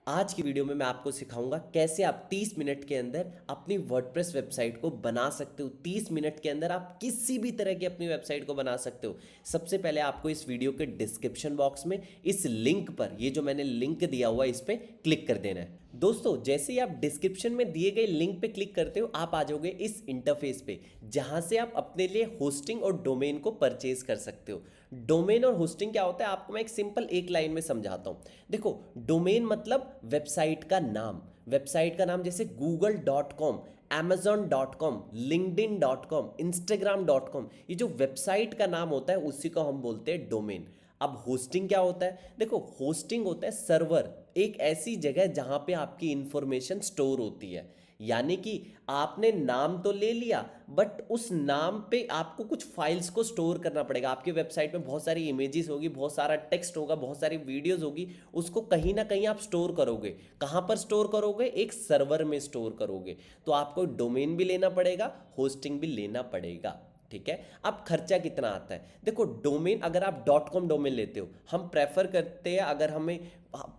आज की वीडियो में मैं आपको सिखाऊंगा कैसे आप 30 मिनट के अंदर अपनी वर्डप्रेस वेबसाइट को बना सकते हो। 30 मिनट के अंदर आप किसी भी तरह की अपनी वेबसाइट को बना सकते हो। सबसे पहले आपको इस वीडियो के डिस्क्रिप्शन बॉक्स में इस लिंक पर, ये जो मैंने लिंक दिया हुआ है, इस पर क्लिक कर देना है। दोस्तों, जैसे ही आप डिस्क्रिप्शन में दिए गए लिंक पे क्लिक करते हो, आप आ जाओगे इस इंटरफेस पे, जहां से आप अपने लिए होस्टिंग और डोमेन को परचेज कर सकते हो। डोमेन और होस्टिंग क्या होता है, आपको मैं एक सिंपल एक लाइन में समझाता हूं। देखो, डोमेन मतलब वेबसाइट का नाम। वेबसाइट का नाम जैसे google.com, amazon.com, linkedin.com, instagram.com, ये जो वेबसाइट का नाम होता है उसी को हम बोलते हैं डोमेन। अब होस्टिंग क्या होता है? देखो, होस्टिंग होता है सर्वर, एक ऐसी जगह जहां पे आपकी इंफॉर्मेशन स्टोर होती है। यानी कि आपने नाम तो ले लिया, बट उस नाम पे आपको कुछ फाइल्स को स्टोर करना पड़ेगा। आपकी वेबसाइट में बहुत सारी इमेजेस होगी, बहुत सारा टेक्स्ट होगा, बहुत सारी वीडियोस होगी, उसको कहीं ना कहीं आप स्टोर करोगे। कहां पर स्टोर करोगे? एक सर्वर में स्टोर करोगे। तो आपको डोमेन भी लेना पड़ेगा, होस्टिंग भी लेना पड़ेगा। ठीक है। अब खर्चा कितना आता है? देखो, डोमेन अगर आप .com डोमेन लेते हो, हम प्रेफर करते हैं, अगर हमें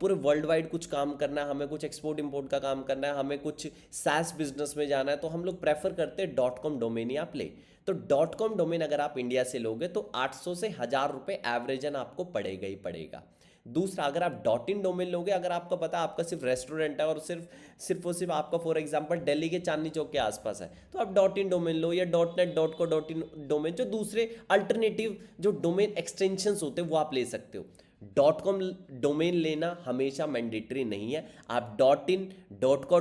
पूरे वर्ल्ड वाइड कुछ काम करना है, हमें कुछ एक्सपोर्ट इंपोर्ट का काम करना है, हमें कुछ सैस बिजनेस में जाना है, तो हम लोग प्रेफर करते हैं .com डोमेन ही आप ले। तो .com डोमेन अगर आप इंडिया से लोगे तो 800 से 1000 रुपये एवरेजन आपको पड़ेगा ही पड़ेगा। दूसरा, अगर आप .in डोमेन लोगे, अगर आपको पता है आपका सिर्फ रेस्टोरेंट है और सिर्फ आपका फॉर एग्जांपल दिल्ली के चांदनी चौक के आसपास है, तो आप .in डोमेन लो, या .net .co डोमेन, जो दूसरे अल्टरनेटिव जो डोमेन एक्सटेंशंस होते हैं वो आप ले सकते हो। .com डोमेन लेना हमेशा मैंडेटरी नहीं है। आप .in, .co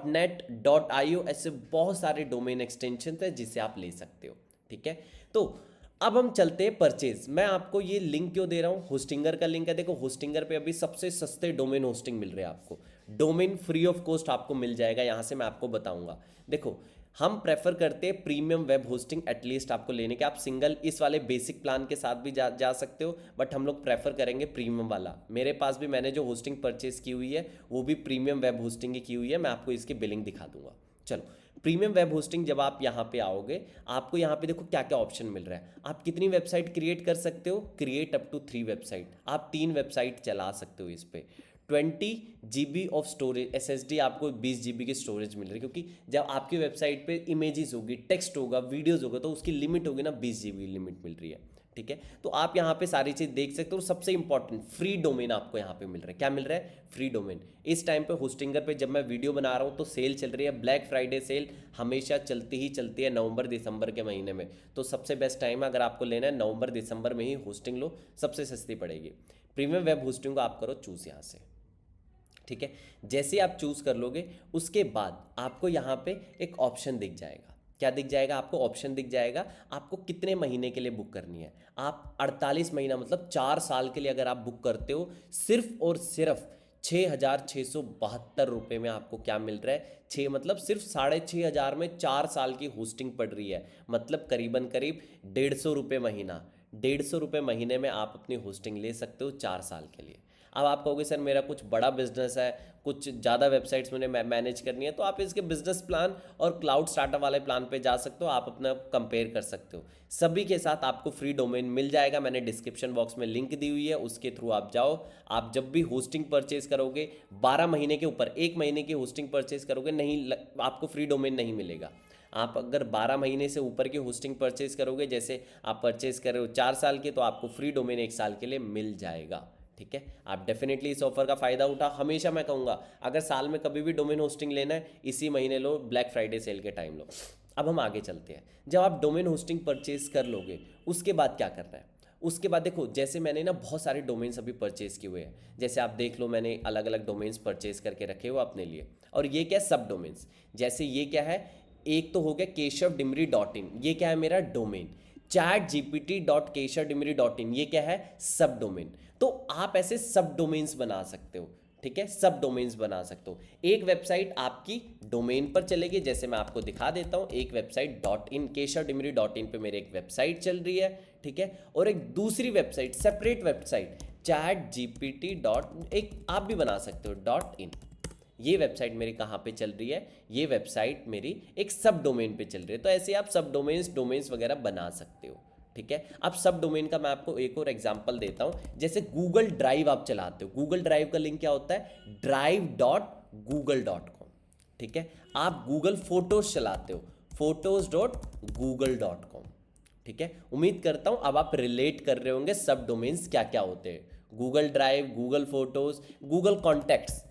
.net .io, ऐसे बहुत सारे डोमेन एक्सटेंशन है जिसे आप ले सकते हो। ठीक है। तो अब हम चलते हैं परचेज। मैं आपको ये लिंक क्यों दे रहा हूँ? होस्टिंगर का लिंक है। देखो, होस्टिंगर पे अभी सबसे सस्ते डोमेन होस्टिंग मिल रहे हैं आपको। डोमेन फ्री ऑफ कॉस्ट आपको मिल जाएगा, यहाँ से मैं आपको बताऊंगा। देखो, हम प्रेफर करते हैं प्रीमियम वेब होस्टिंग एटलीस्ट आपको लेने के। आप सिंगल इस वाले बेसिक प्लान के साथ भी जा सकते हो, बट हम लोग प्रेफर करेंगे प्रीमियम वाला। मेरे पास भी, मैंने जो होस्टिंग परचेज की हुई है वो भी प्रीमियम वेब होस्टिंग ही की हुई है। मैं आपको इसकी बिलिंग दिखा दूंगा। चलो, प्रीमियम वेब होस्टिंग जब आप यहाँ पे आओगे, आपको यहाँ पे देखो क्या क्या ऑप्शन मिल रहा है। आप कितनी वेबसाइट क्रिएट कर सकते हो? Create up to 3 website. आप 3 वेबसाइट चला सकते हो इस पे। 20 GB ऑफ स्टोरेज, SSD आपको 20 GB की स्टोरेज मिल रही है, क्योंकि जब आपकी वेबसाइट पे इमेजेस होगी, टेक्स्ट होगा, वीडियोस होगा, तो उसकी लिमिट होगी ना, 20 GB लिमिट मिल रही है। ठीक है। तो आप यहाँ पे सारी चीज़ देख सकते हो। सबसे इंपॉर्टेंट, फ्री डोमेन आपको यहाँ पे मिल रहा है। क्या मिल रहा है? Free domain. इस टाइम पे होस्टिंगर पे जब मैं वीडियो बना रहा हूँ तो सेल चल रही है, ब्लैक फ्राइडे सेल हमेशा चलती ही चलती है नवंबर दिसंबर के महीने में। तो सबसे बेस्ट टाइम है, अगर आपको लेना है नवंबर दिसंबर में ही होस्टिंग लो, सबसे सस्ती पड़ेगी। प्रीमियम वेब होस्टिंग को आप करो चूज़ यहाँ से। ठीक है। जैसे आप चूज़ कर लोगे, उसके बाद आपको यहाँ पे एक ऑप्शन दिख जाएगा। क्या दिख जाएगा आपको? ऑप्शन दिख जाएगा। आपको कितने महीने के लिए बुक करनी है। आप 48 महीना मतलब 4 साल के लिए अगर आप बुक करते हो, सिर्फ और सिर्फ 6,672 रुपये में आपको क्या मिल रहा है? 6 मतलब सिर्फ 6,500 में 4 साल की होस्टिंग पड़ रही है। मतलब करीबन करीब 150 रुपये महीना। 150 रुपये महीने में आप अपनी होस्टिंग ले सकते हो 4 साल के लिए। अब आप कहोगे सर मेरा कुछ बड़ा बिजनेस है, कुछ ज़्यादा वेबसाइट्स मैंने मैनेज करनी है, तो आप इसके बिजनेस प्लान और क्लाउड स्टार्टअप वाले प्लान पे जा सकते हो। आप अपना कंपेयर कर सकते हो। सभी के साथ आपको फ्री डोमेन मिल जाएगा। मैंने डिस्क्रिप्शन बॉक्स में लिंक दी हुई है, उसके थ्रू आप जाओ। आप जब भी होस्टिंग परचेज करोगे, 12 महीने के ऊपर, 1 महीने की होस्टिंग परचेज करोगे, नहीं आपको फ्री डोमेन नहीं मिलेगा। आप अगर 12 महीने से ऊपर की होस्टिंग परचेज करोगे, जैसे आप परचेज कर रहे हो 4 साल की, तो आपको फ्री डोमेन 1 साल के लिए मिल जाएगा। ठीक है। आप डेफिनेटली इस ऑफर का फायदा उठा। हमेशा मैं कहूँगा, अगर साल में कभी भी डोमेन होस्टिंग लेना है, इसी महीने लो, ब्लैक फ्राइडे सेल के टाइम लो। अब हम आगे चलते हैं। जब आप डोमेन होस्टिंग परचेज कर लोगे, उसके बाद क्या करना है? उसके बाद देखो, जैसे मैंने ना बहुत सारे डोमेन्स अभी परचेज किए हुए हैं, जैसे आप देख लो, मैंने अलग अलग डोमेन्स परचेज करके रखे हुए अपने लिए। और ये क्या है? सब डोमेन्स। जैसे ये क्या है? एक तो हो गया keshavdimri.in, ये क्या है? मेरा डोमेन। ChatGPT.keshavdimri.in, ये क्या है? सब डोमेन। तो आप ऐसे सब डोमेन्स बना सकते हो। ठीक है। सब डोमेन्स बना सकते हो। एक वेबसाइट आपकी डोमेन पर चलेगी, जैसे मैं आपको दिखा देता हूं। एक वेबसाइट keshavdimri.in पे मेरी एक वेबसाइट चल रही है। ठीक है। और एक दूसरी website, separate website, ChatGPT dot, एक आप भी बना सकते हो .in। ये वेबसाइट मेरी कहाँ पे चल रही है? ये वेबसाइट मेरी एक सब डोमेन पे चल रही है। तो ऐसे आप सब डोमेन्स वगैरह बना सकते हो। ठीक है। अब सब डोमेन का मैं आपको एक और एग्जांपल देता हूं। जैसे गूगल ड्राइव आप चलाते हो, गूगल ड्राइव का लिंक क्या होता है, drive.google.com। ठीक है। आप गूगल फोटोज चलाते हो, photos.google.com। ठीक है। उम्मीद करता हूं अब आप रिलेट कर रहे होंगे सब डोमेन्स क्या क्या होते हैं। Google drive, Google photos, Google contacts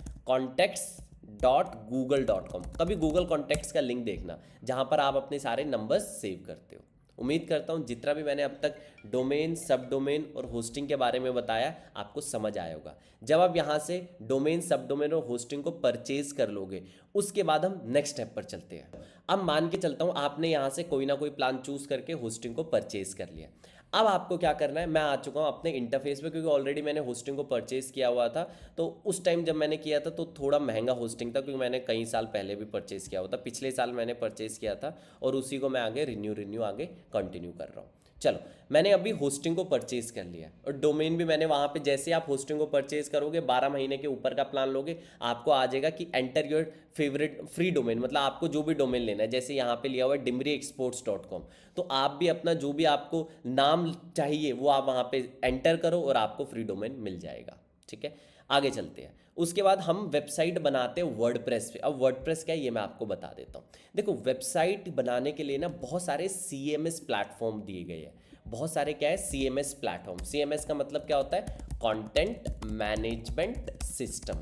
कभी गूगल कॉन्टैक्ट्स का लिंक देखना जहां पर आप अपने सारे नंबर्स सेव करते हो। उम्मीद करता हूं जितना भी मैंने अब तक डोमेन, सब डोमेन और होस्टिंग के बारे में बताया आपको समझ आया होगा। जब आप यहां से डोमेन, सब डोमेन और होस्टिंग को परचेज कर लोगे, उसके बाद हम नेक्स्ट स्टेप पर चलते हैं। अब मान के चलता हूं आपने यहां से कोई ना कोई प्लान चूज करके होस्टिंग को परचेज कर लिया। अब आपको क्या करना है, मैं आ चुका हूं अपने इंटरफेस पे, क्योंकि ऑलरेडी मैंने होस्टिंग को परचेज किया हुआ था। तो उस टाइम जब मैंने किया था तो थोड़ा महंगा होस्टिंग था, क्योंकि मैंने कई साल पहले भी परचेज किया हुआ था, पिछले साल मैंने परचेज किया था और उसी को मैं आगे रिन्यू आगे कंटिन्यू कर रहा हूँ। चलो, मैंने अभी होस्टिंग को परचेज कर लिया और डोमेन भी मैंने वहाँ पे, जैसे आप होस्टिंग को परचेज करोगे 12 महीने के ऊपर का प्लान लोगे, आपको आ जाएगा कि enter your favourite free domain, मतलब आपको जो भी डोमेन लेना है। जैसे यहाँ पे लिया हुआ है dimriexports.com, तो आप भी अपना जो भी आपको नाम चाहिए वो आप वहाँ पे एंटर करो और आपको फ्री डोमेन मिल जाएगा। ठीक है, आगे चलते हैं। उसके बाद हम वेबसाइट बनाते हैं वर्डप्रेस पे। अब वर्डप्रेस क्या है ये मैं आपको बता देता हूँ। देखो, वेबसाइट बनाने के लिए ना बहुत सारे CMS प्लेटफॉर्म दिए गए हैं। बहुत सारे क्या है, CMS प्लेटफॉर्म। CMS का मतलब क्या होता है, कंटेंट मैनेजमेंट सिस्टम।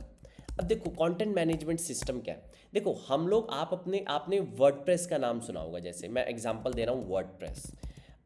अब देखो, कंटेंट मैनेजमेंट सिस्टम क्या है। देखो, हम लोग आपने वर्डप्रेस का नाम सुना होगा। जैसे मैं एग्जांपल दे रहा हूँ, वर्डप्रेस।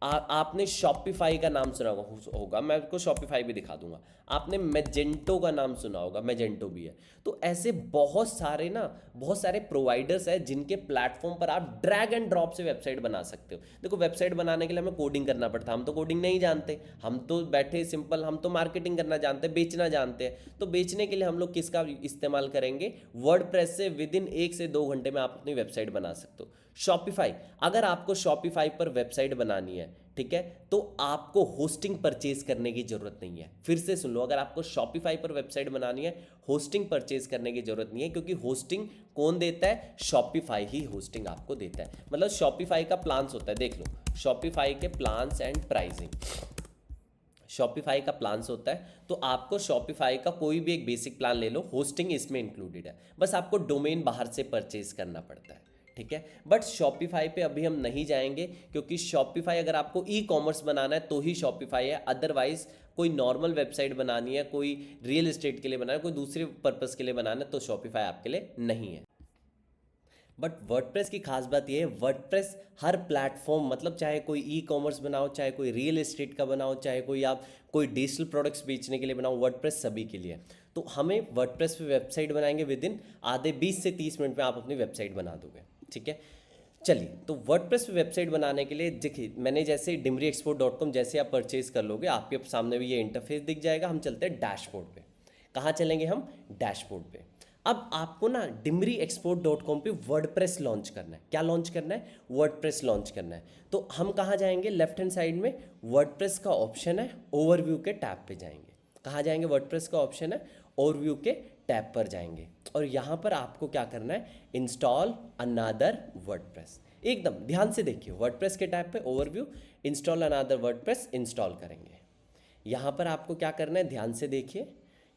आपने शॉपिफाई का नाम सुना होगा, मैं आपको शॉपिफाई भी दिखा दूंगा। आपने मैजेंटो का नाम सुना होगा, मैजेंटो भी है। तो ऐसे बहुत सारे प्रोवाइडर्स हैं जिनके प्लेटफॉर्म पर आप ड्रैग एंड ड्रॉप से वेबसाइट बना सकते हो। देखो, वेबसाइट बनाने के लिए हमें कोडिंग करना पड़ता है, हम तो कोडिंग नहीं जानते, हम तो बैठे सिंपल, हम तो मार्केटिंग करना जानते हैं, बेचना जानते हैं। तो बेचने के लिए हम लोग किसका इस्तेमाल करेंगे, वर्डप्रेस से विद इन 1 से 2 घंटे में आप अपनी वेबसाइट बना सकते हो। शॉपिफाई, अगर आपको शॉपिफाई पर वेबसाइट बनानी है, ठीक है, तो आपको होस्टिंग परचेज करने की जरूरत नहीं है। फिर से सुन लो, अगर आपको शॉपिफाई पर वेबसाइट बनानी है, होस्टिंग परचेज करने की जरूरत नहीं है, क्योंकि होस्टिंग कौन देता है, शॉपिफाई ही होस्टिंग आपको देता है। मतलब शॉपिफाई का प्लान्स होता है, देख लो, शॉपिफाई के प्लान्स एंड प्राइसिंग, शॉपिफाई का प्लान्स होता है। तो आपको शॉपिफाई का कोई भी एक बेसिक प्लान ले लो, होस्टिंग इसमें इंक्लूडेड है। बस आपको डोमेन बाहर से परचेज करना पड़ता है। ठीक है, बट शॉपिफाई पे अभी हम नहीं जाएंगे, क्योंकि शॉपिफाई अगर आपको ई कॉमर्स बनाना है तो ही शॉपिफाई है। अदरवाइज कोई नॉर्मल वेबसाइट बनानी है, कोई रियल एस्टेट के लिए बनाना है, कोई दूसरे पर्पस के लिए बनाना है, तो शॉपिफाई आपके लिए नहीं है। बट वर्डप्रेस की खास बात यह है, वर्डप्रेस हर प्लेटफॉर्म, मतलब चाहे कोई ई कॉमर्स बनाओ, चाहे कोई रियल एस्टेट का बनाओ, चाहे कोई डिजिटल प्रोडक्ट्स बेचने के लिए बनाओ, वर्डप्रेस सभी के लिए। तो हमें वर्डप्रेस पे वेबसाइट बनाएंगे, विद इन आधे 20 से 30 मिनट में आप अपनी वेबसाइट बना दोगे। ठीक है, चलिए, तो वर्डप्रेस पे वेबसाइट बनाने के लिए देखिए, मैंने जैसे dimriexport.com जैसे आप परचेज कर लोगे, आपके सामने भी ये इंटरफेस दिख जाएगा। हम चलते हैं डैशबोर्ड पे। कहाँ चलेंगे हम, डैशबोर्ड पे। अब आपको ना dimriexport.com पे वर्डप्रेस लॉन्च करना है। क्या लॉन्च करना है, वर्डप्रेस लॉन्च करना है। तो हम कहाँ जाएंगे, लेफ्ट हैंड साइड में वर्डप्रेस का ऑप्शन है, ओवरव्यू के टैब पे जाएंगे। कहाँ जाएंगे, वर्डप्रेस का ऑप्शन है, ओवरव्यू के टैब पर जाएंगे और यहाँ पर आपको क्या करना है, इंस्टॉल अनदर वर्डप्रेस। एकदम ध्यान से देखिए, वर्डप्रेस के टैब पे overview, install another WordPress install करेंगे। यहाँ पर आपको क्या करना है, ध्यान से देखिए,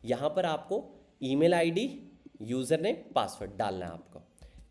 यहाँ पर आपको email ID, user name, password डालना है। आपको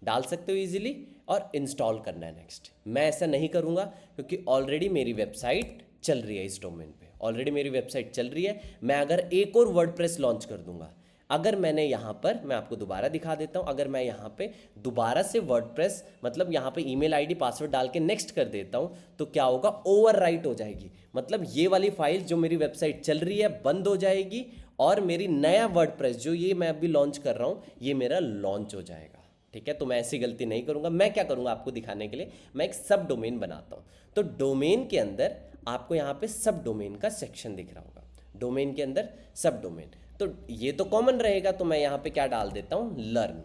डाल सकते हो इजीली और इंस्टॉल करना है। नेक्स्ट, मैं ऐसा नहीं करूँगा क्योंकि ऑलरेडी मेरी वेबसाइट चल रही है इस डोमेन पे, ऑलरेडी मेरी वेबसाइट चल रही है। मैं अगर एक और वर्डप्रेस लॉन्च कर दूंगा, अगर मैंने यहाँ पर, मैं आपको दोबारा दिखा देता हूँ, अगर मैं यहाँ पे दोबारा से वर्डप्रेस, मतलब यहाँ पे ईमेल आईडी पासवर्ड डाल के नेक्स्ट कर देता हूँ, तो क्या होगा, ओवरराइट हो जाएगी। मतलब ये वाली फाइल जो मेरी वेबसाइट चल रही है बंद हो जाएगी और मेरी नया वर्डप्रेस जो ये मैं अभी लॉन्च कर रहा हूँ, ये मेरा लॉन्च हो जाएगा। ठीक है, तो मैं ऐसी गलती नहीं करूँगा। मैं क्या करूँगा आपको दिखाने के लिए, मैं एक सब डोमेन बनाता हूँ। तो डोमेन के अंदर आपको यहाँ पे सब डोमेन का सेक्शन दिख रहा होगा, डोमेन के अंदर सब डोमेन। तो ये तो कॉमन रहेगा, तो मैं यहाँ पे क्या डाल देता हूँ, लर्न,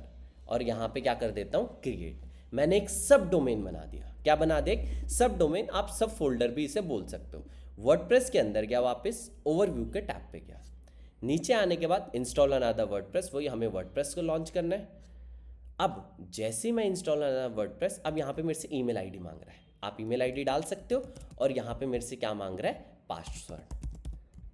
और यहाँ पे क्या कर देता हूँ, क्रिएट। मैंने एक सब डोमेन बना दिया। क्या बना दे, एक सब डोमेन, आप सब फोल्डर भी इसे बोल सकते हो। वर्डप्रेस के अंदर गया, वापस ओवरव्यू के टैब पे गया, नीचे आने के बाद इंस्टॉल अनदर वर्डप्रेस, वही हमें वर्डप्रेस को लॉन्च करना है। अब जैसे ही मैं इंस्टॉल अनदर वर्डप्रेस, अब यहाँ पे मेरे से ईमेल आईडी मांग रहा है। आप ईमेल आईडी डाल सकते हो और यहाँ पे मेरे से क्या मांग रहा है, पासवर्ड।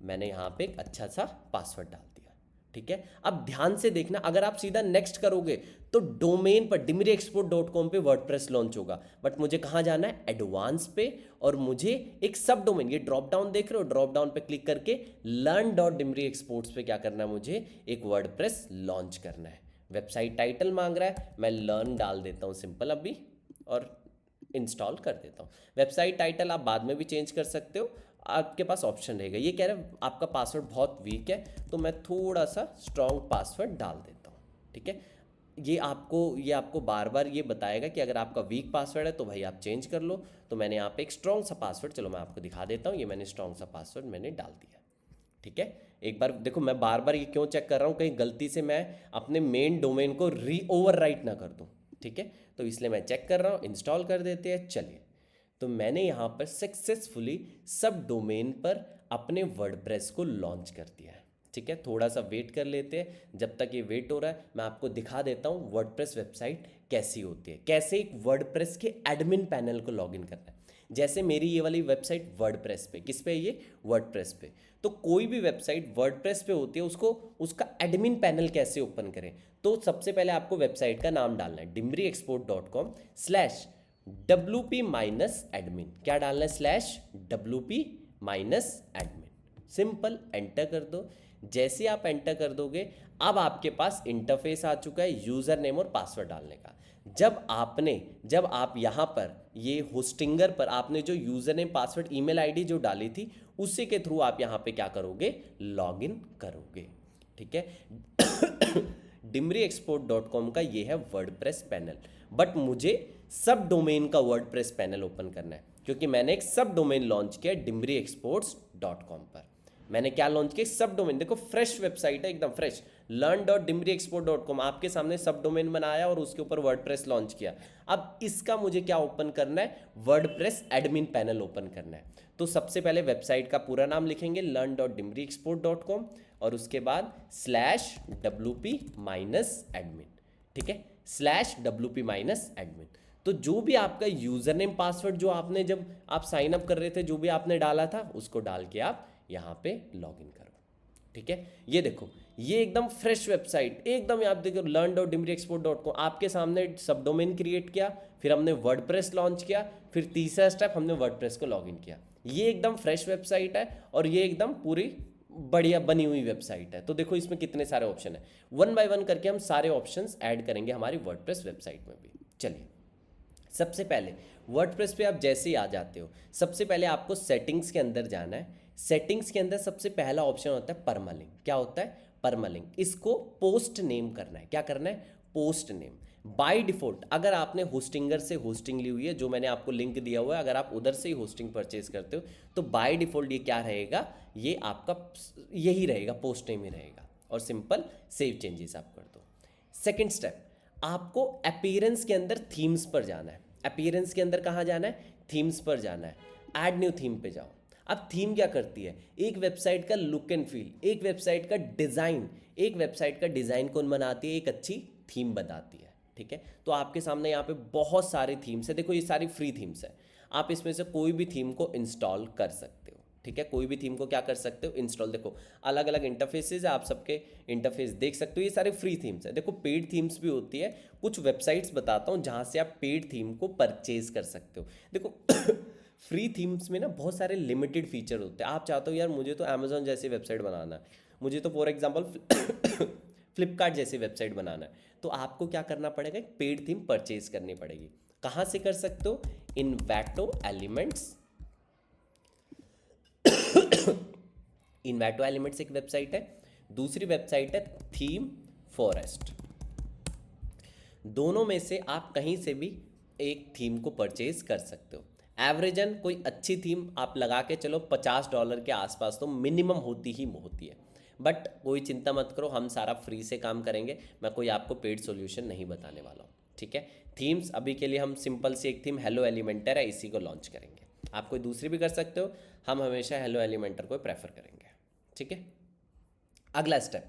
मैंने यहाँ पे एक अच्छा सा पासवर्ड डाल दिया, ठीक है। अब ध्यान से देखना, अगर आप सीधा नेक्स्ट करोगे तो डोमेन पर dimriexport.com पे वर्डप्रेस लॉन्च होगा, बट मुझे कहाँ जाना है, एडवांस पे, और मुझे एक सब डोमेन, ये ड्रॉप डाउन देख रहे हो, ड्रॉप डाउन पे क्लिक करके learn.dimriexports पे क्या करना है, मुझे एक वर्डप्रेस लॉन्च करना है। वेबसाइट टाइटल मांग रहा है, मैं लर्न डाल देता हूँ सिंपल अभी और इंस्टॉल कर देता हूँ। वेबसाइट टाइटल आप बाद में भी चेंज कर सकते हो, आपके पास ऑप्शन रहेगा। ये कह रहे हैं आपका पासवर्ड बहुत वीक है, तो मैं थोड़ा सा स्ट्रॉन्ग पासवर्ड डाल देता हूँ, ठीक है। ये आपको बार बार ये बताएगा कि अगर आपका वीक पासवर्ड है तो भाई आप चेंज कर लो। तो मैंने यहाँ पे एक स्ट्रॉन्ग सा पासवर्ड, चलो मैं आपको दिखा देता हूँ, ये मैंने स्ट्रॉन्ग सा पासवर्ड मैंने डाल दिया, ठीक है। एक बार देखो, मैं बार बार ये क्यों चेक कर रहा हूँ, कहीं गलती से मैं अपने मेन डोमेन को ओवरराइट ना कर दूँ, ठीक है। तो इसलिए मैं चेक कर रहा हूँ, इंस्टॉल कर देते हैं। चलिए, तो मैंने यहाँ पर सक्सेसफुली सब डोमेन पर अपने वर्डप्रेस को लॉन्च कर दिया है, ठीक है। थोड़ा सा वेट कर लेते हैं। जब तक ये वेट हो रहा है मैं आपको दिखा देता हूँ वर्डप्रेस वेबसाइट कैसी होती है, कैसे एक वर्डप्रेस के एडमिन पैनल को लॉगिन करना है। जैसे मेरी ये वाली वेबसाइट वर्डप्रेस पे, किस पे है ये, वर्डप्रेस पे। तो कोई भी वेबसाइट वर्डप्रेस पे होती है, उसको उसका एडमिन पैनल कैसे ओपन करें, तो सबसे पहले आपको वेबसाइट का नाम डालना है, dimriexport.com/wp-admin। क्या डालना है, /wp-admin। सिंपल, एंटर कर दो। जैसे आप एंटर कर दोगे, अब आपके पास इंटरफेस आ चुका है यूज़र नेम और पासवर्ड डालने का। जब आप यहाँ पर ये होस्टिंगर पर आपने जो user name, password, email ID जो डाली थी, उसी के थ्रू आप यहाँ पे क्या करोगे, लॉगिन करोगे, ठीक है। dimriexport.com का ये है वर्डप्रेस पैनल, बट मुझे सब डोमेन का वर्डप्रेस पैनल ओपन करना है, क्योंकि मैंने एक सब डोमेन लॉन्च किया dimriexports.com पर। मैंने क्या लॉन्च किया, सब डोमेन। देखो फ्रेश वेबसाइट है, एकदम फ्रेश, learn.dimriexport.com, आपके सामने सब डोमेन बनाया और उसके ऊपर वर्डप्रेस लॉन्च किया। अब इसका मुझे क्या ओपन करना है, वर्डप्रेस एडमिन पैनल ओपन करना है। तो सबसे पहले वेबसाइट का पूरा नाम लिखेंगे learn.dimriexport.com और उसके बाद /wp-admin, ठीक है, /wp-admin। तो जो भी आपका यूज़र नेम, पासवर्ड जो आपने जब आप साइन अप कर रहे थे, जो भी आपने डाला था, उसको डाल के आप यहाँ पे लॉगिन करो, ठीक है। ये देखो, ये एकदम फ्रेश वेबसाइट, एकदम आप देखो learn.dimriexport.com, आपके सामने सब डोमेन क्रिएट किया, फिर हमने वर्डप्रेस लॉन्च किया, फिर तीसरा स्टेप हमने वर्डप्रेस को लॉगिन किया। ये एकदम फ्रेश वेबसाइट है और ये एकदम पूरी बढ़िया बनी हुई वेबसाइट है। तो देखो इसमें कितने सारे ऑप्शन है, वन बाय वन करके हम सारे ऑप्शंस ऐड करेंगे हमारी वर्डप्रेस वेबसाइट में भी। चलिए, सबसे पहले वर्डप्रेस पे आप जैसे ही आ जाते हो, सबसे पहले आपको सेटिंग्स के अंदर जाना है। सेटिंग्स के अंदर सबसे पहला ऑप्शन होता है परमालिंक। क्या होता है, परमालिंक। इसको पोस्ट नेम करना है। क्या करना है, पोस्ट नेम। बाय डिफॉल्ट अगर आपने होस्टिंगर से होस्टिंग ली हुई है, जो मैंने आपको लिंक दिया हुआ है, अगर आप उधर से ही होस्टिंग परचेज करते हो, तो बाय डिफॉल्ट ये क्या रहेगा, ये आपका यही रहेगा, पोस्ट नेम ही रहेगा। और सिंपल सेव चेंजेस आप कर दो। सेकेंड स्टेप, आपको अपीयरेंस के अंदर थीम्स पर जाना है। अपीयरेंस के अंदर कहाँ जाना है, थीम्स पर जाना है। ऐड न्यू थीम पे जाओ। अब थीम क्या करती है, एक वेबसाइट का लुक एंड फील, एक वेबसाइट का डिज़ाइन, एक वेबसाइट का डिज़ाइन कौन बनाती है, एक अच्छी थीम बताती है, ठीक है। तो आपके सामने यहाँ पे बहुत सारे थीम्स है। देखो ये सारी फ्री थीम्स है, आप इसमें से कोई भी थीम को इंस्टॉल कर सकते हो, ठीक है। कोई भी थीम को क्या कर सकते हो, इंस्टॉल। देखो अलग अलग इंटरफेसेस है, आप सबके इंटरफेस देख सकते हो। ये सारे फ्री थीम्स है। देखो पेड थीम्स भी होती है, कुछ वेबसाइट्स बताता हूँ जहाँ से आप पेड थीम को परचेज कर सकते हो। देखो फ्री थीम्स में ना बहुत सारे लिमिटेड फीचर होते हैं। आप चाहते हो यार मुझे तो अमेजोन जैसी वेबसाइट बनाना है, मुझे तो फॉर एग्जांपल फ्लिपकार्ट जैसी वेबसाइट बनाना है, तो आपको क्या करना पड़ेगा, एक पेड थीम परचेज करनी पड़ेगी। कहाँ से कर सकते हो, इन्वेटो एलिमेंट्स। इन्वेटो एलिमेंट्स एक वेबसाइट है, दूसरी वेबसाइट है थीम फॉरेस्ट। दोनों में से आप कहीं से भी एक थीम को परचेज कर सकते हो। एवरेजन कोई अच्छी थीम आप लगा के चलो $50 के आसपास तो मिनिमम होती ही होती है। बट कोई चिंता मत करो, हम सारा फ्री से काम करेंगे, मैं कोई आपको पेड सॉल्यूशन नहीं बताने वाला हूँ, ठीक है। थीम्स अभी के लिए हम सिंपल सी एक थीम हेलो एलिमेंटर है, इसी को लॉन्च करेंगे। आप कोई दूसरी भी कर सकते हो, हम हमेशा हेलो एलिमेंटर को प्रेफर करेंगे, ठीक है। अगला स्टेप,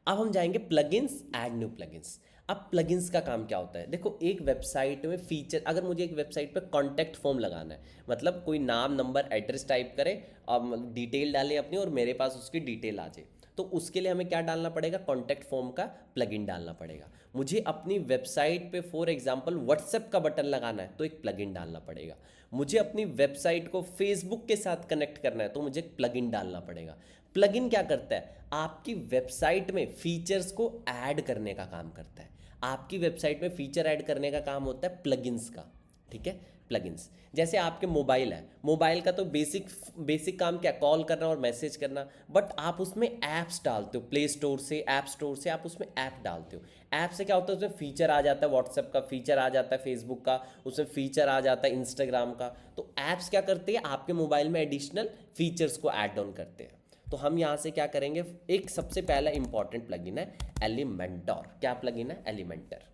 अब हम जाएंगे प्लगइन्स, ऐड न्यू प्लगइन्स। अब प्लगइन्स का काम क्या होता है, देखो एक वेबसाइट में फीचर, अगर मुझे एक वेबसाइट पे कॉन्टैक्ट फॉर्म लगाना है, मतलब कोई नाम नंबर एड्रेस टाइप करे और डिटेल डाले अपनी और मेरे पास उसकी डिटेल आ जाए, तो उसके लिए हमें क्या डालना पड़ेगा, कॉन्टैक्ट फॉर्म का प्लगइन डालना पड़ेगा। मुझे अपनी वेबसाइट पे फॉर एग्जांपल व्हाट्सएप का बटन लगाना है तो एक प्लगइन डालना पड़ेगा। मुझे अपनी वेबसाइट को फेसबुक के साथ कनेक्ट करना है तो मुझे एक प्लगइन डालना पड़ेगा। प्लगइन क्या करता है, आपकी वेबसाइट में फीचर्स को ऐड करने का काम करता है। आपकी वेबसाइट में फीचर ऐड करने का काम होता है प्लगइन्स का, ठीक है। प्लगइन्स जैसे आपके मोबाइल है, मोबाइल का तो बेसिक बेसिक काम क्या, कॉल करना और मैसेज करना, बट आप उसमें ऐप्स डालते हो, प्ले स्टोर से, ऐप स्टोर से आप उसमें ऐप डालते हो। ऐप से क्या होता है, उसमें फीचर आ जाता है, व्हाट्सएप का फीचर आ जाता है, फेसबुक का उसमें फीचर आ जाता है, इंस्टाग्राम का। तो ऐप्स क्या करते हैं, आपके मोबाइल में एडिशनल फीचर्स को ऐड ऑन करते हैं। तो हम यहाँ से क्या करेंगे, एक सबसे पहला इंपॉर्टेंट प्लगइन है एलिमेंटर। क्या प्लगइन है, Elementor.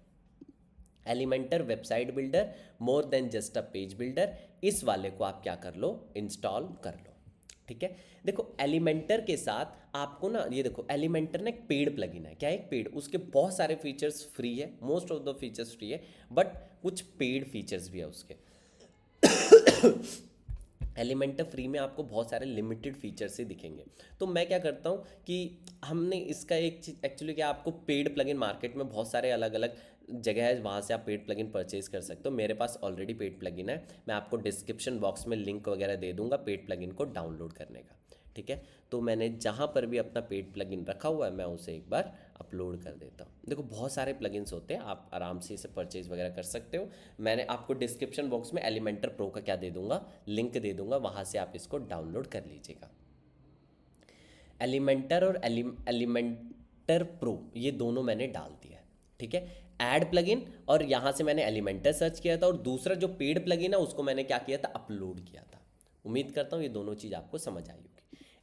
Elementor website builder, more than just a page builder. इस वाले को आप क्या कर लो, इंस्टॉल कर लो, ठीक है। देखो एलिमेंटर के साथ आपको ना, ये देखो एलिमेंटर ना एक पेड प्लगइन है। क्या है, एक पेड, उसके बहुत सारे फीचर्स फ्री है, most of the features free है, बट कुछ पेड फीचर्स भी है उसके। एलिमेंटर फ्री में आपको बहुत सारे लिमिटेड फीचर्स ही दिखेंगे। तो मैं क्या करता हूँ कि हमने इसका एक चीज़ एक्चुअली क्या, आपको पेड प्लगइन मार्केट में बहुत सारे अलग अलग जगह है, वहाँ से आप पेड प्लगइन परचेज कर सकते हो। मेरे पास ऑलरेडी पेड प्लगइन है, मैं आपको डिस्क्रिप्शन बॉक्स में लिंक वगैरह दे दूंगा पेड प्लगइन को डाउनलोड करने का, ठीक है। तो मैंने जहाँ पर भी अपना पेड प्लगइन रखा हुआ है मैं उसे एक बार अपलोड कर देता हूँ। देखो बहुत सारे प्लगइन्स होते हैं, आप आराम से इसे परचेज वगैरह कर सकते हो। मैंने आपको डिस्क्रिप्शन बॉक्स में एलिमेंटर प्रो का क्या दे दूंगा, लिंक दे दूंगा, वहाँ से आप इसको डाउनलोड कर लीजिएगा। एलिमेंटर और एलिमेंटर प्रो ये दोनों मैंने डाल दिया है, ठीक है। ऐड प्लगइन, और यहाँ से मैंने एलिमेंटर सर्च किया था, और दूसरा जो पेड प्लगइन है उसको मैंने क्या किया था, अपलोड किया था। उम्मीद करता हूँ ये दोनों चीज़ आपको समझ आई होगी।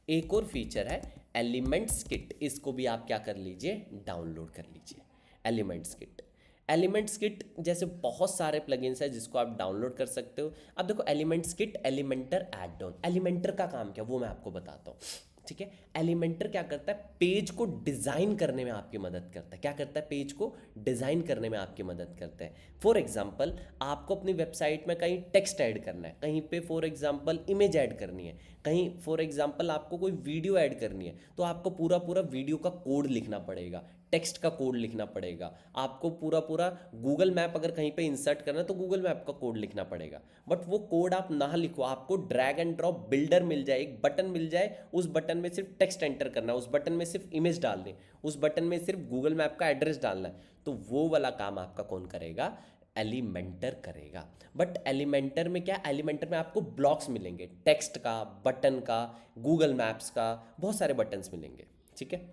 एक और फीचर है एलिमेंट्स किट, इसको भी आप क्या कर लीजिए, डाउनलोड कर लीजिए। एलिमेंट्स किट, एलिमेंट्स किट जैसे बहुत सारे प्लगइन्स है जिसको आप डाउनलोड कर सकते हो। अब देखो elements kit, Elementor add on, Elementor का काम क्या वो मैं आपको बताता हूँ, ठीक है। एलिमेंटर क्या करता है, पेज को डिज़ाइन करने में आपकी मदद करता है। क्या करता है, पेज को डिज़ाइन करने में आपकी मदद करता है। फॉर एग्जांपल आपको अपनी वेबसाइट में कहीं टेक्स्ट ऐड करना है, कहीं पे फॉर एग्जांपल इमेज ऐड करनी है, कहीं फॉर एग्जांपल आपको कोई वीडियो ऐड करनी है, तो आपको पूरा पूरा वीडियो का कोड लिखना पड़ेगा, टेक्स्ट का कोड लिखना पड़ेगा। आपको पूरा पूरा गूगल मैप अगर कहीं पे इंसर्ट करना है तो गूगल मैप का कोड लिखना पड़ेगा। बट वो कोड आप ना लिखो, आपको ड्रैग एंड ड्रॉप बिल्डर मिल जाए, एक बटन मिल जाए, उस बटन में सिर्फ टेक्स्ट एंटर करना है, उस बटन में सिर्फ इमेज डालनी, उस बटन में सिर्फ गूगल मैप का एड्रेस डालना है। तो वो वाला काम आपका कौन करेगा, एलिमेंटर करेगा। बट एलिमेंटर में क्या, एलिमेंटर में आपको ब्लॉक्स मिलेंगे, टेक्स्ट का, बटन का, गूगल मैप्स का, बहुत सारे बटन्स मिलेंगे, ठीक है।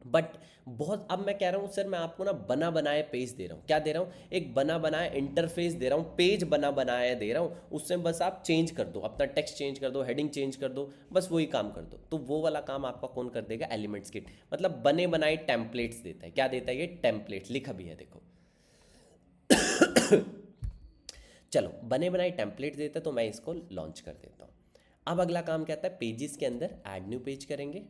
बट बहुत, अब मैं कह रहा हूँ सर मैं आपको ना बना बनाए पेज दे रहा हूँ, क्या दे रहा हूँ, एक बना बनाया इंटरफेस दे रहा हूँ, पेज बना बनाया दे रहा हूँ, उसमें बस आप चेंज कर दो, अपना टेक्स्ट चेंज कर दो, हेडिंग चेंज कर दो, बस वही काम कर दो। तो वो वाला काम आपका कौन कर देगा, एलिमेंट्स किट। मतलब बने बनाए टेम्पलेट्स देता है। क्या देता है ये, टेम्पलेट, लिखा भी है देखो। चलो बने बनाए टेम्पलेट देता है, तो मैं इसको लॉन्च कर देता हूँ। अब अगला काम क्या आता है, पेजेस के अंदर ऐड न्यू पेज करेंगे।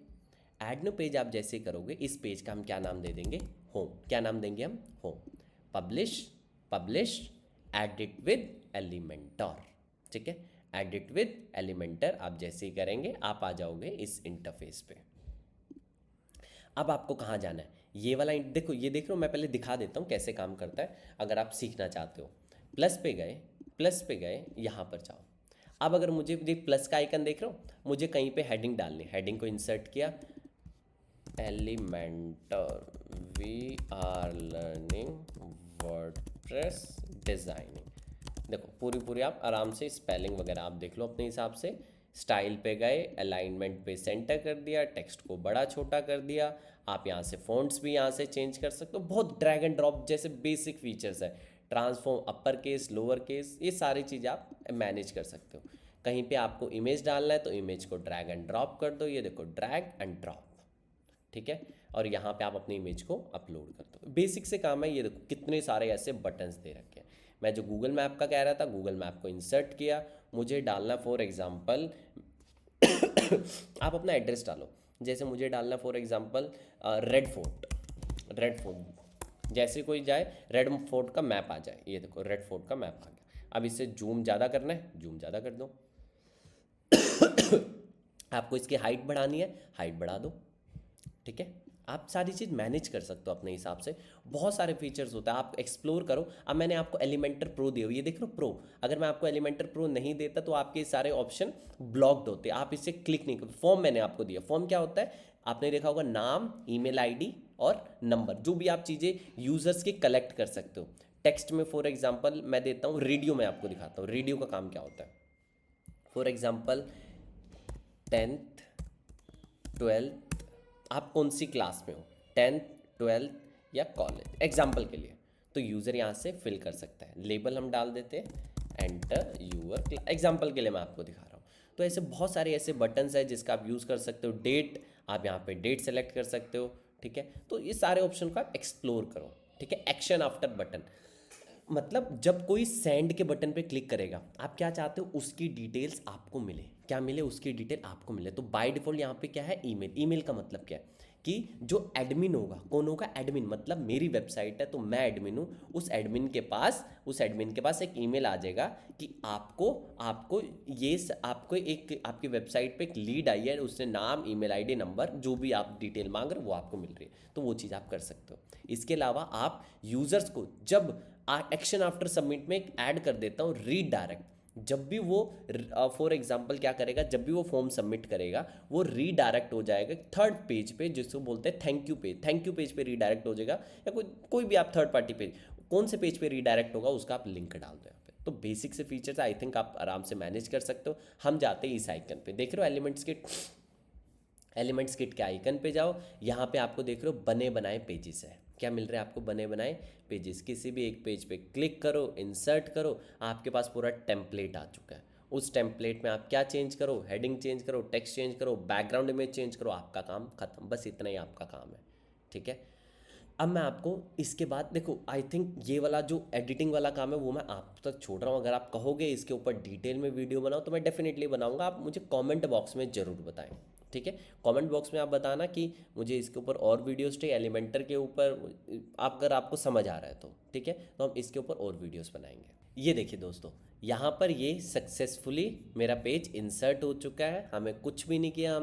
ऐड न्यू पेज आप जैसे करोगे, इस पेज का हम क्या नाम दे देंगे, होम। क्या नाम देंगे हम, home. Publish, publish, edit with Elementor, ठीक है। एडिट विद एलिमेंटर आप जैसे ही करेंगे आप आ जाओगे इस इंटरफेस पे। अब आपको कहाँ जाना है, ये वाला देखो, ये देख रहे हो, मैं पहले दिखा देता हूँ कैसे काम करता है अगर आप सीखना चाहते हो। प्लस पे गए, प्लस पे गए, यहाँ पर जाओ। अब अगर मुझे देख प्लस का आइकन देख रहे हो, मुझे कहीं पे हेडिंग डालनी, हेडिंग को इंसर्ट किया, Elementor we are learning WordPress designing. देखो पूरी पूरी आप आराम से स्पेलिंग वगैरह आप देख लो अपने हिसाब से। स्टाइल पे गए, अलाइनमेंट पे सेंटर कर दिया, टेक्स्ट को बड़ा छोटा कर दिया। आप यहाँ से फ़ॉन्ट्स भी यहाँ से चेंज कर सकते हो, बहुत ड्रैग एंड ड्रॉप जैसे बेसिक फीचर्स है। Transform upper case, lower case, ये सारी चीज़ आप मैनेज कर सकते हो। कहीं पे आपको इमेज डालना है तो इमेज को ड्रैग एंड ड्रॉप कर दो, ये देखो ड्रैग एंड ड्रॉप, ठीक है। और यहाँ पे आप अपनी इमेज को अपलोड कर दो, बेसिक से काम है। ये देखो कितने सारे ऐसे बटन्स दे रखे हैं। मैं जो गूगल मैप का कह रहा था, गूगल मैप को इंसर्ट किया, मुझे डालना फॉर एग्जांपल आप अपना एड्रेस डालो, जैसे मुझे डालना फॉर एग्जांपल रेड फोर्ट, जैसे कोई जाए रेड फोर्ट का मैप आ जाए, ये देखो रेड फोर्ट का मैप आ गया। अब इससे जूम ज़्यादा करना है, जूम ज़्यादा कर दो। आपको इसकी हाइट बढ़ानी है, हाइट बढ़ा दो। ठीक है, आप सारी चीज़ मैनेज कर सकते हो अपने हिसाब से। बहुत सारे फीचर्स होता है, आप एक्सप्लोर करो। अब मैंने आपको एलिमेंटर प्रो दिया, ये देख लो प्रो, अगर मैं आपको एलिमेंटर प्रो नहीं देता तो आपके सारे ऑप्शन ब्लॉक्ड होते, आप इसे क्लिक नहीं कर। फॉर्म मैंने आपको दिया, फॉर्म क्या होता है, आपने देखा होगा नाम, ईमेल आईडी और नंबर, जो भी आप चीज़ें यूजर्स के कलेक्ट कर सकते हो। टेक्स्ट में फॉर एग्जाम्पल मैं देता हूँ, रेडियो में आपको दिखाता हूँ रेडियो का काम क्या होता है। फॉर एग्जाम्पल 10th 12th, आप कौन सी क्लास में हो, 10th 12th या कॉलेज एग्जाम्पल के लिए, तो यूज़र यहाँ से फिल कर सकता है। लेबल हम डाल देते हैं, एंटर यूअर, एग्जाम्पल के लिए मैं आपको दिखा रहा हूँ। तो ऐसे बहुत सारे ऐसे बटन्स है जिसका आप यूज़ कर सकते हो। डेट, आप यहाँ पे डेट सेलेक्ट कर सकते हो। ठीक है, तो ये सारे ऑप्शन को आप एक्सप्लोर करो। ठीक है, एक्शन आफ्टर बटन, मतलब जब कोई सेंड के बटन पे क्लिक करेगा, आप क्या चाहते हो, उसकी डिटेल्स आपको मिले, क्या मिले, उसकी डिटेल आपको मिले। तो बाय डिफॉल्ट यहाँ पे क्या है, ईमेल। ईमेल का मतलब क्या है कि जो एडमिन होगा, कौन होगा, एडमिन, मतलब मेरी वेबसाइट है तो मैं एडमिन हूँ, उस एडमिन के पास एक ईमेल आ जाएगा कि आपको आपको आपको एक आपकी वेबसाइट पे एक लीड आई है, उसने नाम, ईमेल आईडी, नंबर, जो भी आप डिटेल मांग रहे हो वो आपको मिल रही है। तो वो चीज़ आप कर सकते हो। इसके अलावा आप यूज़र्स को जब एक्शन आफ्टर सबमिट में एक ऐड कर देता हूँ रीडायरेक्ट, जब भी वो फॉर एग्जांपल क्या करेगा, जब भी वो फॉर्म सबमिट करेगा वो रीडायरेक्ट हो जाएगा थर्ड पेज पे, जिसको बोलते हैं thank you page. Thank you page पे रीडायरेक्ट हो जाएगा, या कोई भी आप थर्ड पार्टी पेज, कौन से पेज पे रीडायरेक्ट होगा उसका आप लिंक डाल दो यहाँ पे। तो बेसिक से फीचर्स आई थिंक आप आराम से मैनेज कर सकते हो। हम जाते हैं इस आइकन पे, देख रहे हो एलिमेंट्स किट के आइकन पे जाओ, यहाँ पे आपको देख रहे हो बने बनाए पेजेस है। क्या मिल रहा है आपको, बने बनाए पेजेस। किसी भी एक पेज पे क्लिक करो, इंसर्ट करो, आपके पास पूरा टेम्पलेट आ चुका है। उस टेम्पलेट में आप क्या चेंज करो, हेडिंग चेंज करो, टेक्स्ट चेंज करो, बैकग्राउंड इमेज चेंज करो, आपका काम खत्म। बस इतना ही आपका काम है। ठीक है, अब मैं आपको इसके बाद देखो, आई थिंक ये वाला जो एडिटिंग वाला काम है वो मैं आप तक छोड़ रहा हूँ। अगर आप कहोगे इसके ऊपर डिटेल में वीडियो बनाओ तो मैं डेफिनेटली बनाऊंगा, आप मुझे कमेंट बॉक्स में ज़रूर बताएं। ठीक है, कमेंट बॉक्स में आप बताना कि मुझे इसके ऊपर और वीडियोस चाहिए, एलिमेंटर के ऊपर आप, अगर आपको समझ आ रहा है तो ठीक है, तो हम इसके ऊपर और वीडियोस बनाएंगे। ये देखिए दोस्तों, यहाँ पर ये सक्सेसफुली मेरा पेज इंसर्ट हो चुका है। हमें कुछ भी नहीं किया,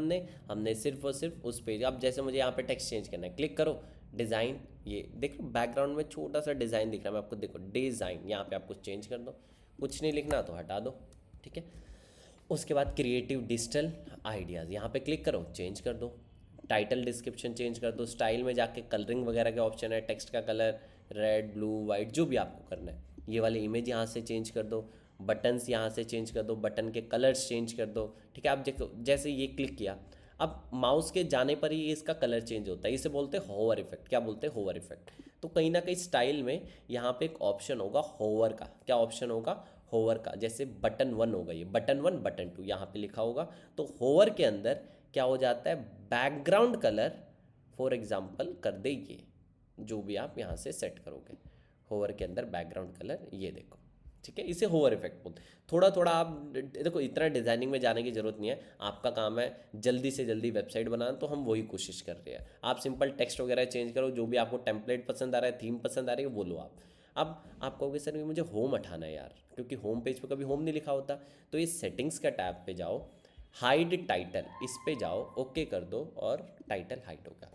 हमने सिर्फ और सिर्फ उस पेज, अब जैसे मुझे यहाँ पे टेक्स्ट चेंज करना है, क्लिक करो, डिज़ाइन, ये देखो बैकग्राउंड में छोटा सा डिज़ाइन दिख रहा है, मैं आपको देखो डिज़ाइन, यहाँ पे आप कुछ चेंज कर दो, कुछ नहीं लिखना तो हटा दो। ठीक है, उसके बाद क्रिएटिव डिजिटल आइडियाज़, यहाँ पे क्लिक करो, चेंज कर दो, टाइटल डिस्क्रिप्शन चेंज कर दो, स्टाइल में जाके कलरिंग वगैरह के ऑप्शन है, टेक्स्ट का कलर रेड, ब्लू, वाइट, जो भी आपको करना है। ये वाली इमेज यहाँ से चेंज कर दो, बटन्स यहाँ से चेंज कर दो, बटन के कलर्स चेंज कर दो। ठीक है, आप देखो जैसे ये क्लिक किया, अब माउस के जाने पर ही इसका कलर चेंज होता है, इसे बोलते हैं होवर इफेक्ट। क्या बोलते हैं, होवर इफेक्ट। तो कहीं ना कहीं स्टाइल में यहाँ पे एक ऑप्शन होगा होवर का, क्या ऑप्शन होगा, होवर का। जैसे बटन 1 होगा, ये बटन 1, बटन 2 यहाँ पे लिखा होगा, तो होवर के अंदर क्या हो जाता है, बैकग्राउंड कलर फॉर एग्जांपल कर दे ये, जो भी आप यहाँ से सेट करोगे होवर के अंदर बैकग्राउंड कलर, ये देखो। ठीक है, इसे होवर इफेक्ट बोलते हैं। थोड़ा थोड़ा आप देखो, इतना डिज़ाइनिंग में जाने की ज़रूरत नहीं है, आपका काम है जल्दी से जल्दी वेबसाइट बनाना, तो हम वही कोशिश कर रहे हैं। आप सिंपल टेक्स्ट वगैरह चेंज करो, जो भी आपको टेम्पलेट पसंद आ रहा है, थीम पसंद आ रही है, वो लो आप। अब आप कहोगे सर मुझे होम हटाना है यार, क्योंकि होम पेज पे कभी होम नहीं लिखा होता, तो ये सेटिंग्स का टैब पे जाओ, हाइड टाइटल, इस पे जाओ, ओके कर दो और टाइटल हाइड होगा।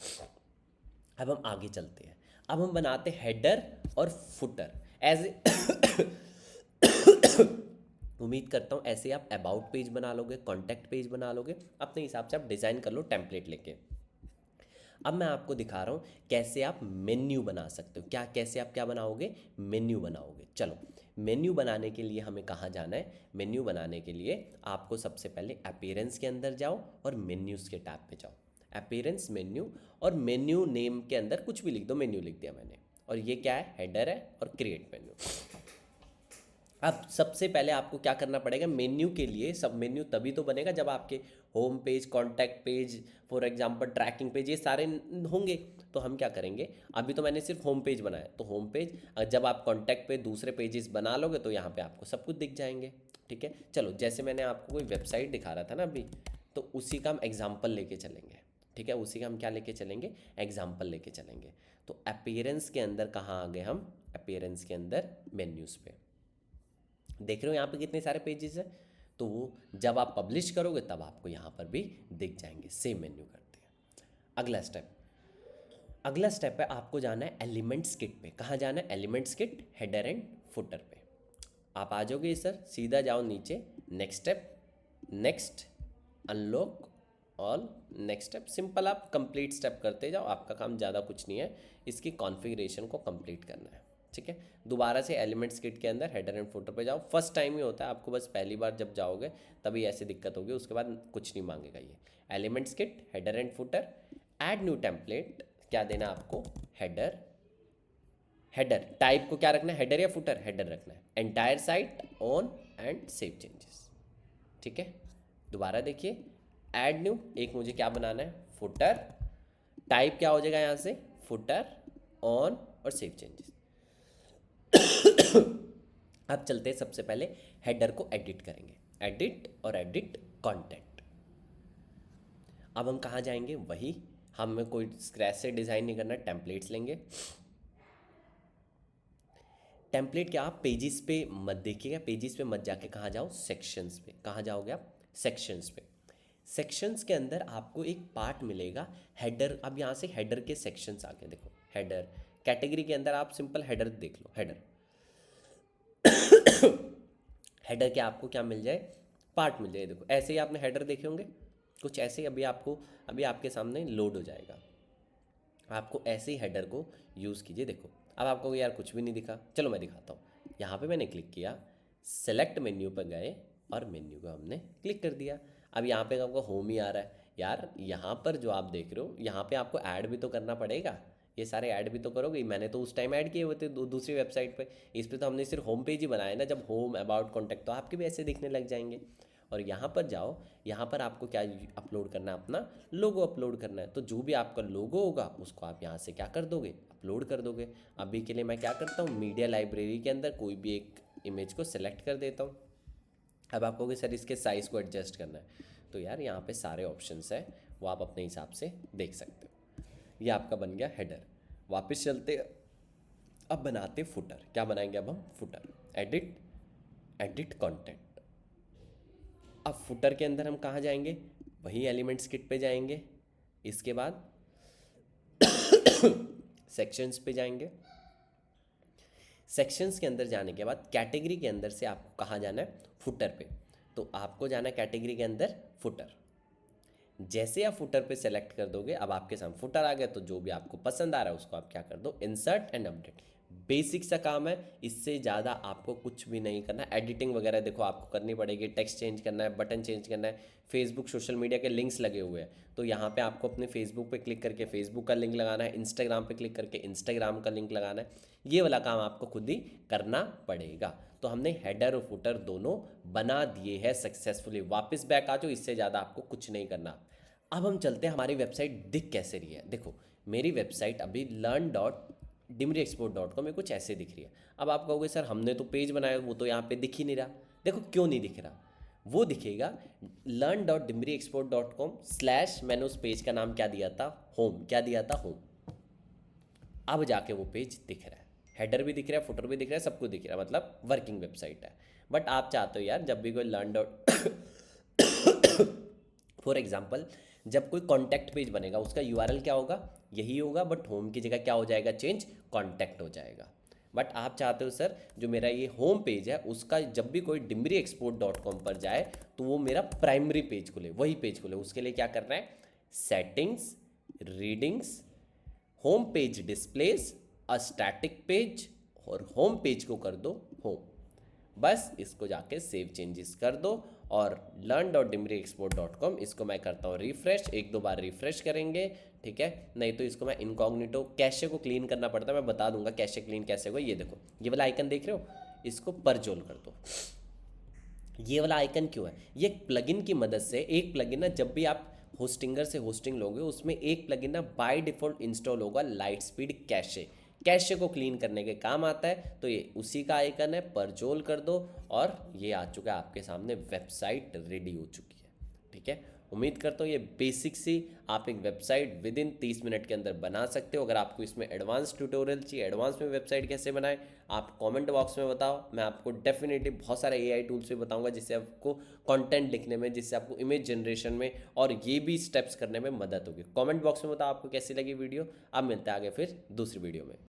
अब हम आगे चलते हैं, अब हम बनाते हैं हेडर और फुटर एज उम्मीद करता हूँ ऐसे आप अबाउट पेज बना लोगे, कॉन्टैक्ट पेज बना लोगे, अपने हिसाब से आप डिज़ाइन कर लो टेम्पलेट लेके। अब मैं आपको दिखा रहा हूँ कैसे आप मेन्यू बना सकते हो। क्या, कैसे आप क्या बनाओगे, मेन्यू बनाओगे। चलो, मेन्यू बनाने के लिए हमें कहाँ जाना है, मेन्यू बनाने के लिए आपको सबसे पहले अपीयरेंस के अंदर जाओ और मेन्यूज़ के टैब पे जाओ। अपीयरेंस, मेन्यू, और मेन्यू नेम के अंदर कुछ भी लिख दो, मेन्यू लिख दिया मैंने। और ये क्या है, हेडर है, और क्रिएट मेन्यू। अब सबसे पहले आपको क्या करना पड़ेगा, मेन्यू के लिए, सब मेन्यू तभी तो बनेगा जब आपके home page, contact page, for example tracking page, ये सारे होंगे। तो हम क्या करेंगे, अभी तो मैंने सिर्फ होम पेज बनाया, तो होम पेज, जब आप कॉन्टैक्ट पे दूसरे पेजेस बना लोगे तो यहाँ पे आपको सब कुछ दिख जाएंगे। ठीक है, चलो जैसे मैंने आपको कोई वेबसाइट दिखा रहा था ना अभी, तो उसी का हम एग्जाम्पल लेके चलेंगे। ठीक है, उसी का हम क्या लेके चलेंगे, एग्जाम्पल लेके चलेंगे। तो अपीयरेंस के अंदर कहाँ आ गए हम, अपीयरेंस के अंदर मेन्यूज़ पे देख रहे हो यहाँ पे कितने सारे पेजेस हैं। तो वो जब आप पब्लिश करोगे तब आपको यहाँ पर भी दिख जाएंगे। सेम मेन्यू करते हैं। अगला स्टेप है आपको जाना है एलिमेंट्स किट पे। कहाँ जाना है, elements kit, header and footer पे। आप आ जाओगे सर, सीधा जाओ नीचे, next step, next, unlock all, next step. Simple आप कंप्लीट स्टेप करते जाओ, आपका काम ज़्यादा कुछ नहीं है, इसकी कॉन्फ़िगरेशन को कंप्लीट करना है। ठीक है, दोबारा से एलिमेंट्स किट के अंदर हेडर एंड फुटर पे जाओ। फर्स्ट टाइम ही होता है, आपको बस पहली बार जब जाओगे तभी ऐसी दिक्कत होगी, उसके बाद कुछ नहीं मांगेगा ये। Elements kit, header and footer, add new template, क्या देना आपको, हेडर। हेडर टाइप को क्या रखना है, हेडर या फुटर, हेडर रखना है। Entire site on and save changes. ठीक है, दोबारा देखिए, ऐड न्यू, एक मुझे क्या बनाना है, फुटर। टाइप क्या हो जाएगा यहाँ से, फुटर, ऑन और सेव चेंजेस। अब चलते हैं, सबसे पहले हेडर को एडिट करेंगे, एडिट और एडिट कंटेंट। अब हम कहाँ जाएंगे, वही, हमें कोई स्क्रैच से डिज़ाइन नहीं करना, टेम्पलेट्स लेंगे। टेम्पलेट क्या, आप पेजेस पे मत देखिएगा, पेजेस पे मत जाके कहाँ जाओ, सेक्शंस पे। कहाँ जाओगे आप, सेक्शंस पे। सेक्शंस के अंदर आपको एक पार्ट मिलेगा हेडर। अब यहाँ से हेडर के सेक्शंस आ गए, देखो हेडर। कैटेगरी के अंदर आप सिंपल हेडर देख लो, हेडर। हेडर के आपको क्या मिल जाए, पार्ट मिल जाए। देखो ऐसे ही आपने हेडर देखे होंगे कुछ ऐसे ही, अभी आपके सामने लोड हो जाएगा। आपको ऐसे ही हेडर को यूज़ कीजिए। देखो अब आपको यार कुछ भी नहीं दिखा, चलो मैं दिखाता हूँ। यहाँ पे मैंने क्लिक किया, सेलेक्ट मेन्यू पर गए और मेन्यू को हमने क्लिक कर दिया। अब यहाँ पे आपको होम ही आ रहा है। यार यहाँ पर जो आप देख रहे हो, यहाँ पे आपको ऐड भी तो करना पड़ेगा, ये सारे ऐड भी तो करोगे। मैंने तो उस टाइम ऐड किए हुए थे दूसरी वेबसाइट पे, इस पे तो हमने सिर्फ होम पेज ही बनाया ना। जब होम, अबाउट, कॉन्टैक्ट, तो आपके भी ऐसे दिखने लग जाएंगे। और यहाँ पर जाओ, यहाँ पर आपको क्या अपलोड करना है, अपना लोगो अपलोड करना है। तो जो भी आपका लोगो होगा उसको आप यहाँ से क्या कर दोगे, अपलोड कर दोगे। अभी के लिए मैं क्या करता हूँ, मीडिया लाइब्रेरी के अंदर कोई भी एक इमेज को सेलेक्ट कर देता हूँ। अब आप कहोगे सर इसके साइज़ को एडजस्ट करना है, तो यार यहाँ पे सारे ऑप्शंस हैं, वो आप अपने हिसाब से देख सकते हो। ये आपका बन गया हेडर। वापस चलते, अब बनाते फुटर। क्या बनाएंगे अब हम, फुटर, एडिट, एडिट कंटेंट। अब फुटर के अंदर हम कहाँ जाएंगे, वही एलिमेंट्स किट पे जाएंगे। इसके बाद सेक्शंस पे जाएंगे। सेक्शंस के अंदर जाने के बाद कैटेगरी के अंदर से आपको कहाँ जाना है, फुटर पे। तो आपको जाना है कैटेगरी के अंदर, फुटर। जैसे आप फुटर पे सेलेक्ट कर दोगे, अब आपके सामने फुटर आ गया। तो जो भी आपको पसंद आ रहा है उसको आप क्या कर दो, इंसर्ट एंड अपडेट। बेसिक सा काम है, इससे ज़्यादा आपको कुछ भी नहीं करना। एडिटिंग वगैरह देखो आपको करनी पड़ेगी, टेक्स्ट चेंज करना है, बटन चेंज करना है। फेसबुक, सोशल मीडिया के लिंक्स लगे हुए हैं, तो यहाँ पे आपको अपने फेसबुक पे क्लिक करके फेसबुक का लिंक लगाना है, इंस्टाग्राम पे क्लिक करके इंस्टाग्राम का लिंक लगाना है। ये वाला काम आपको खुद ही करना पड़ेगा। तो हमने हेडर और फुटर दोनों बना दिए हैं सक्सेसफुली। वापस बैक आ जाओ, इससे ज़्यादा आपको कुछ नहीं करना। अब हम चलते हैं हमारी वेबसाइट दिख कैसे रही है। देखो मेरी वेबसाइट अभी learn.dimriexport.com में कुछ ऐसे दिख रही है। अब आप कहोगे सर हमने तो पेज बनाया, वो तो यहाँ पे दिख ही नहीं रहा। देखो क्यों नहीं दिख रहा, वो दिखेगा learn.dimriexport.com / मैंने उस पेज का नाम क्या दिया था, होम। क्या दिया था, होम। अब जाके वो पेज दिख रहा है, हेडर भी दिख रहा है, फुटर भी दिख रहा है, सब कुछ दिख रहा है, मतलब वर्किंग वेबसाइट है। बट आप चाहते हो यार जब भी कोई लर्न डॉट फॉर एग्जाम्पल जब कोई कॉन्टैक्ट पेज बनेगा उसका यूआरएल क्या होगा, यही होगा, बट होम की जगह क्या हो जाएगा, चेंज, कॉन्टैक्ट हो जाएगा। बट आप चाहते हो सर जो मेरा ये होम पेज है उसका जब भी कोई dimriexport.com पर जाए तो वो मेरा प्राइमरी पेज खुले, वही पेज खुले। उसके लिए क्या करना है, settings, readings, home page displace, a static page, और होम पेज को कर दो होम। बस इसको जाके सेव चेंजेस कर दो और learn.dimriexport.com इसको मैं करता हूँ रिफ्रेश। 1-2 बार रिफ्रेश करेंगे, ठीक है। नहीं तो इसको मैं इनकॉग्निटो, कैशे को क्लीन करना पड़ता है, मैं बता दूंगा कैशे क्लीन कैसे होगा। ये देखो ये वाला आइकन देख रहे हो, इसको परजोल कर दो। ये वाला आइकन क्यों है, ये प्लगइन की मदद से, एक प्लगइन ना जब भी आप होस्टिंगर से होस्टिंग लोगे उसमें एक प्लगइन ना बाय डिफ़ॉल्ट इंस्टॉल होगा, लाइट स्पीड कैशे। कैशे को क्लीन करने के काम आता है। तो ये उसी का आइकन है, परजोल कर दो और ये आ चुका है आपके सामने, वेबसाइट रेडी हो चुकी है, ठीक है। उम्मीद करता हूँ ये बेसिक सी आप एक वेबसाइट विद इन 30 मिनट के अंदर बना सकते हो। अगर आपको इसमें एडवांस ट्यूटोरियल चाहिए, एडवांस में वेबसाइट कैसे बनाए, आप कमेंट बॉक्स में बताओ। मैं आपको डेफिनेटली बहुत सारे एआई टूल्स भी बताऊंगा जिससे आपको कंटेंट लिखने में, जिससे आपको इमेज जनरेशन में और ये भी स्टेप्स करने में मदद होगी। कमेंट बॉक्स में बताओ आपको कैसी लगी वीडियो। अब मिलते हैं आगे फिर दूसरी वीडियो में।